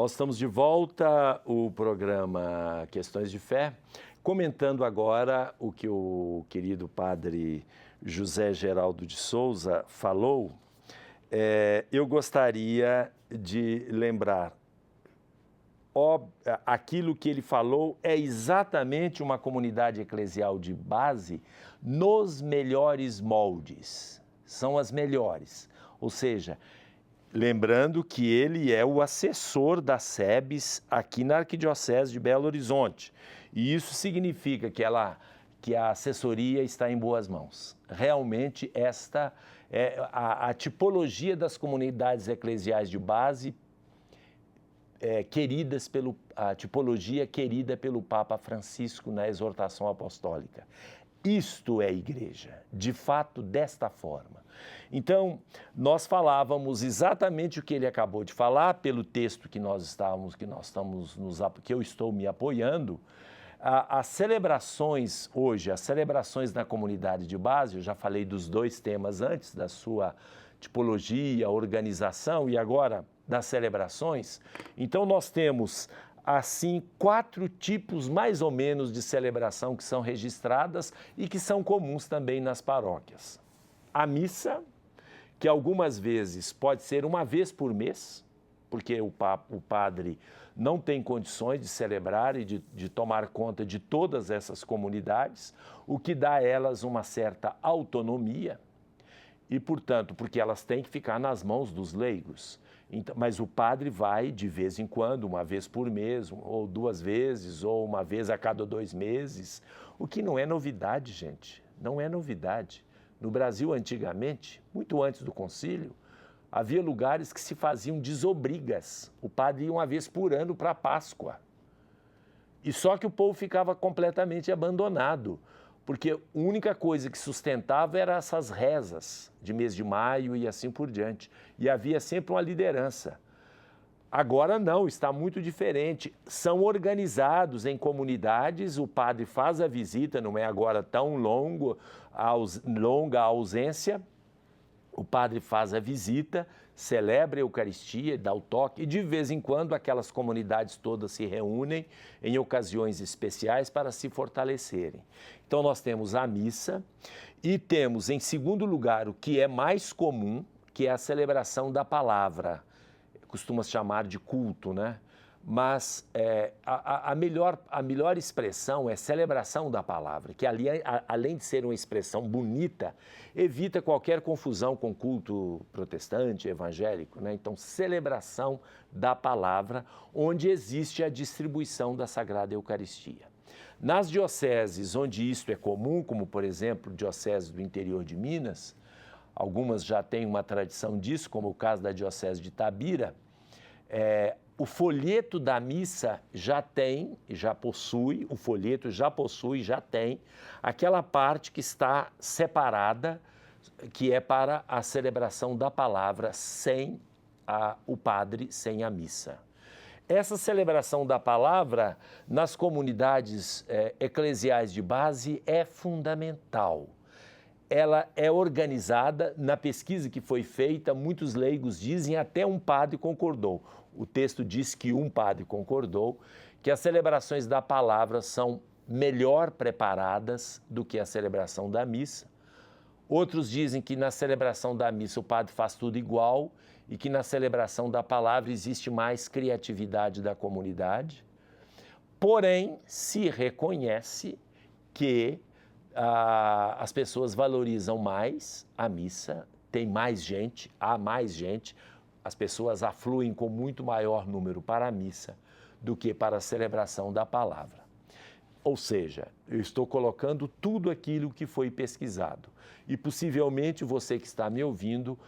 Nós estamos de volta, o programa Questões de Fé, comentando agora o que o querido padre José Geraldo de Souza falou. Eu gostaria de lembrar, aquilo que ele falou é exatamente uma comunidade eclesial de base nos melhores moldes, são as melhores, ou seja, lembrando que ele é o assessor da SEBS aqui na Arquidiocese de Belo Horizonte. E isso significa que a assessoria está em boas mãos. Realmente, esta é a tipologia das comunidades eclesiais de base a tipologia querida pelo Papa Francisco na exortação apostólica. Isto é igreja, de fato, desta forma. Então, nós falávamos exatamente o que ele acabou de falar, pelo texto que eu estou me apoiando. As celebrações hoje, as celebrações na comunidade de base, eu já falei dos dois temas antes, da sua tipologia, organização e agora das celebrações. Então, nós temos assim, 4 tipos mais ou menos de celebração que são registradas e que são comuns também nas paróquias. A missa, que algumas vezes pode ser uma vez por mês, porque o padre não tem condições de celebrar e de tomar conta de todas essas comunidades, o que dá a elas uma certa autonomia e, portanto, porque elas têm que ficar nas mãos dos leigos. Então, mas o padre vai de vez em quando, uma vez por mês, ou 2 vezes, ou uma vez a cada 2 meses, o que não é novidade, gente, não é novidade. No Brasil, antigamente, muito antes do concílio, havia lugares que se faziam desobrigas. O padre ia uma vez por ano para a Páscoa. E só que o povo ficava completamente abandonado, porque a única coisa que sustentava eram essas rezas de mês de maio e assim por diante. E havia sempre uma liderança. Agora não, está muito diferente. São organizados em comunidades, o padre faz a visita, não é agora tão longa a ausência. O padre faz a visita, celebra a Eucaristia, dá o toque, e de vez em quando aquelas comunidades todas se reúnem em ocasiões especiais para se fortalecerem. Então nós temos a missa e temos, em segundo lugar, o que é mais comum, que é a celebração da palavra. Costuma se chamar de culto, né? Mas a melhor expressão é celebração da palavra, que ali, além de ser uma expressão bonita, evita qualquer confusão com culto protestante, evangélico, né? Então, celebração da palavra, onde existe a distribuição da Sagrada Eucaristia. Nas dioceses onde isto é comum, como, por exemplo, dioceses do interior de Minas, algumas já têm uma tradição disso, como o caso da diocese de Itabira, o folheto da missa já tem aquela parte que está separada, que é para a celebração da palavra sem o padre, sem a missa. Essa celebração da palavra nas comunidades eclesiais de base é fundamental. Ela é organizada, na pesquisa que foi feita, muitos leigos dizem, até um padre concordou. O texto diz que um padre concordou, que as celebrações da palavra são melhor preparadas do que a celebração da missa. Outros dizem que na celebração da missa o padre faz tudo igual e que na celebração da palavra existe mais criatividade da comunidade. Porém, se reconhece que as pessoas valorizam mais a missa, tem mais gente, há mais gente, as pessoas afluem com muito maior número para a missa do que para a celebração da palavra. Ou seja, eu estou colocando tudo aquilo que foi pesquisado e possivelmente você que está me ouvindo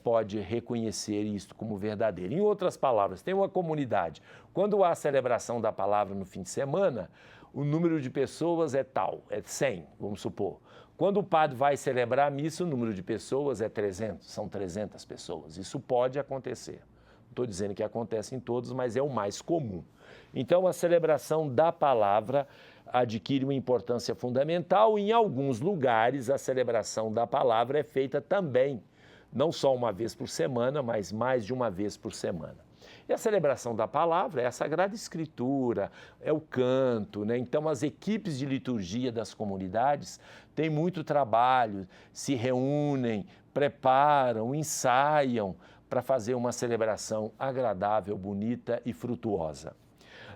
pode reconhecer isso como verdadeiro. Em outras palavras, tem uma comunidade, quando há a celebração da palavra no fim de semana, o número de pessoas é tal, é 100, vamos supor. Quando o padre vai celebrar a missa, o número de pessoas é 300, são 300 pessoas. Isso pode acontecer. Não estou dizendo que acontece em todos, mas é o mais comum. Então, a celebração da palavra adquire uma importância fundamental e, em alguns lugares, a celebração da palavra é feita também, não só uma vez por semana, mas mais de uma vez por semana. E a celebração da palavra é a Sagrada Escritura, é o canto, né? Então, as equipes de liturgia das comunidades têm muito trabalho, se reúnem, preparam, ensaiam para fazer uma celebração agradável, bonita e frutuosa.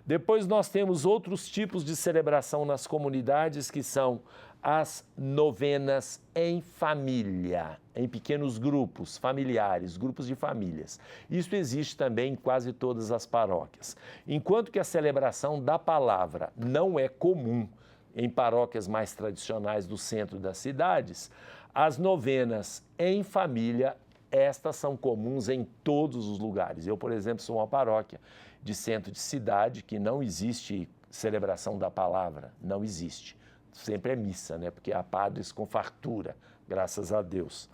Depois nós temos outros tipos de celebração nas comunidades, que são as novenas em família, em pequenos grupos familiares, grupos de famílias. Isso existe também em quase todas as paróquias. Enquanto que a celebração da palavra não é comum em paróquias mais tradicionais do centro das cidades, as novenas em família, estas são comuns em todos os lugares. Eu, por exemplo, sou uma paróquia de centro de cidade que não existe celebração da palavra, não existe. Sempre é missa, né? Porque há padres com fartura, graças a Deus.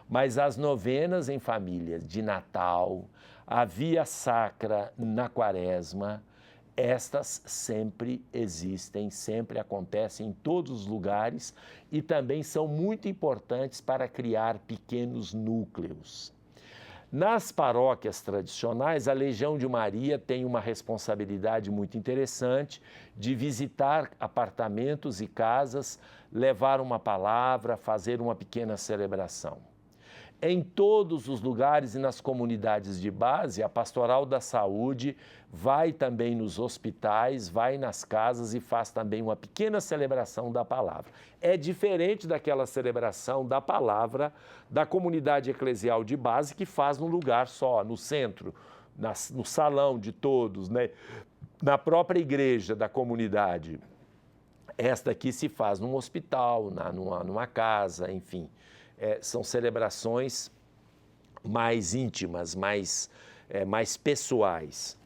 Mas as novenas em família de Natal, a via sacra na Quaresma, estas sempre existem, sempre acontecem em todos os lugares e também são muito importantes para criar pequenos núcleos. Nas paróquias tradicionais, a Legião de Maria tem uma responsabilidade muito interessante de visitar apartamentos e casas, levar uma palavra, fazer uma pequena celebração. Em todos os lugares e nas comunidades de base, a Pastoral da Saúde vai também nos hospitais, vai nas casas e faz também uma pequena celebração da palavra. É diferente daquela celebração da palavra da comunidade eclesial de base, que faz num lugar só, no centro, no salão de todos, né? Na própria igreja da comunidade. Esta aqui se faz num hospital, numa casa, enfim. São celebrações mais íntimas, mais pessoais.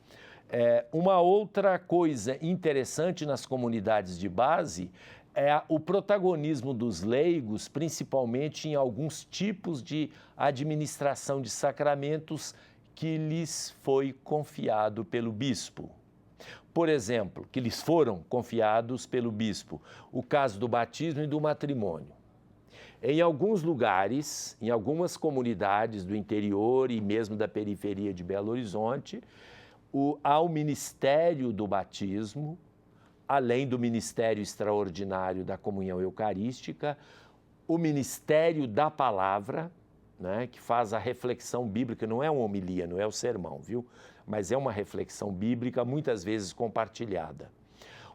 Uma outra coisa interessante nas comunidades de base é o protagonismo dos leigos, principalmente em alguns tipos de administração de sacramentos que lhes foi confiado pelo bispo. Por exemplo, que lhes foram confiados pelo bispo, o caso do batismo e do matrimônio. Em alguns lugares, em algumas comunidades do interior e mesmo da periferia de Belo Horizonte, há o ministério do batismo, além do ministério extraordinário da comunhão eucarística, o ministério da palavra, né, que faz a reflexão bíblica, não é uma homilia, não é o sermão, viu? Mas é uma reflexão bíblica, muitas vezes compartilhada.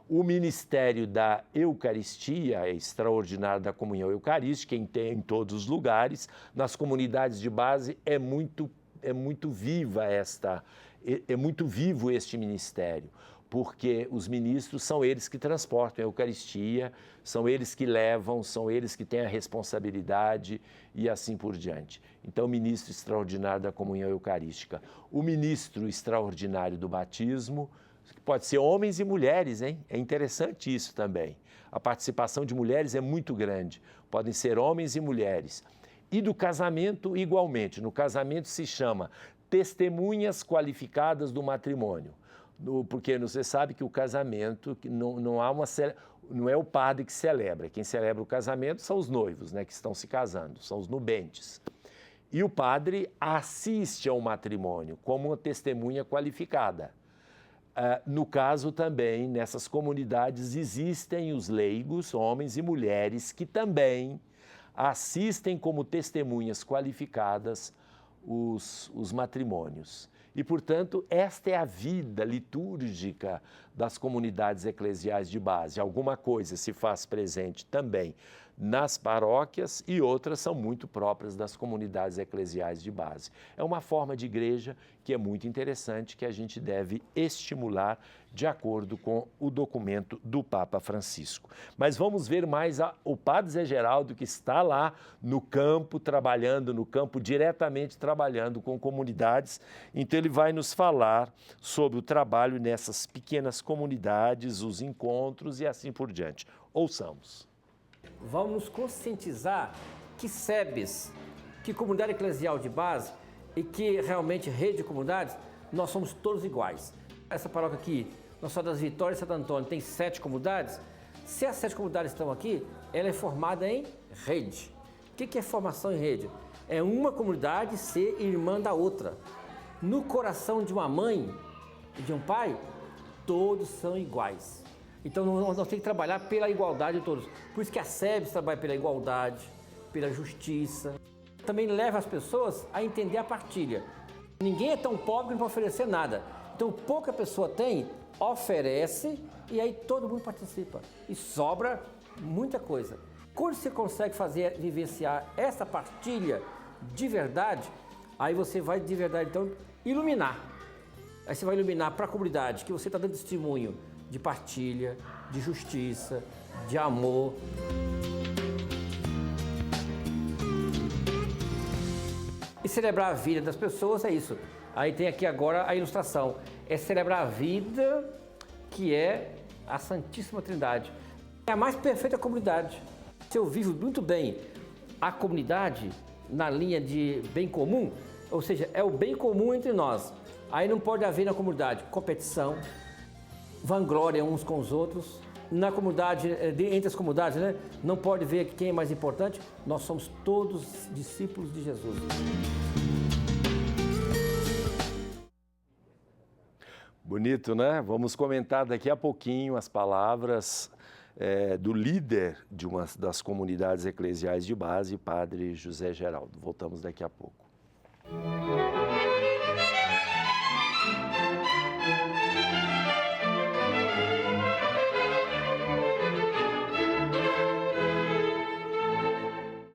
O ministério da Eucaristia, extraordinário da comunhão eucarística, em todos os lugares, nas comunidades de base, é muito vivo este ministério, porque os ministros são eles que transportam a Eucaristia, são eles que levam, são eles que têm a responsabilidade e assim por diante. Então, o ministro extraordinário da comunhão eucarística, o ministro extraordinário do batismo, pode ser homens e mulheres, hein? É interessante isso também. A participação de mulheres é muito grande, podem ser homens e mulheres. E do casamento, igualmente. No casamento se chama testemunhas qualificadas do matrimônio. Porque você sabe que o casamento não é o padre que celebra. Quem celebra o casamento são os noivos, né, que estão se casando, são os nubentes. E o padre assiste ao matrimônio como uma testemunha qualificada. No caso também, nessas comunidades, existem os leigos, homens e mulheres, que também assistem como testemunhas qualificadas os matrimônios. E, portanto, esta é a vida litúrgica das comunidades eclesiais de base. Alguma coisa se faz presente também nas paróquias e outras são muito próprias das comunidades eclesiais de base. É uma forma de igreja que é muito interessante, que a gente deve estimular de acordo com o documento do Papa Francisco. Mas vamos ver mais o Padre Zé Geraldo, que está lá no campo, trabalhando no campo, diretamente trabalhando com comunidades. Então ele vai nos falar sobre o trabalho nessas pequenas comunidades, os encontros e assim por diante. Ouçamos. Vamos conscientizar que SEBs, que comunidade eclesial de base e que realmente rede de comunidades, nós somos todos iguais. Essa paróquia aqui, Nossa Senhora das Vitórias, Santo Antônio, tem 7 comunidades. Se as 7 comunidades estão aqui, ela é formada em rede. O que é formação em rede? É uma comunidade ser irmã da outra. No coração de uma mãe e de um pai, todos são iguais. Então nós temos que trabalhar pela igualdade de todos. Por isso que a SEBS trabalha pela igualdade, pela justiça. Também leva as pessoas a entender a partilha. Ninguém é tão pobre para oferecer nada. Então pouca pessoa tem, oferece e aí todo mundo participa. E sobra muita coisa. Quando você consegue vivenciar essa partilha de verdade, aí você vai de verdade então iluminar. Aí você vai iluminar para a comunidade que você está dando testemunho de partilha, de justiça, de amor. E celebrar a vida das pessoas é isso. Aí tem aqui agora a ilustração. É celebrar a vida que é a Santíssima Trindade. É a mais perfeita comunidade. Se eu vivo muito bem a comunidade na linha de bem comum, ou seja, é o bem comum entre nós. Aí não pode haver na comunidade competição, vanglória uns com os outros. Na comunidade, entre as comunidades, né, não pode ver quem é mais importante. Nós somos todos discípulos de Jesus. Bonito, né? Vamos comentar daqui a pouquinho as palavras do líder de uma das comunidades eclesiais de base, Padre José Geraldo. Voltamos daqui a pouco.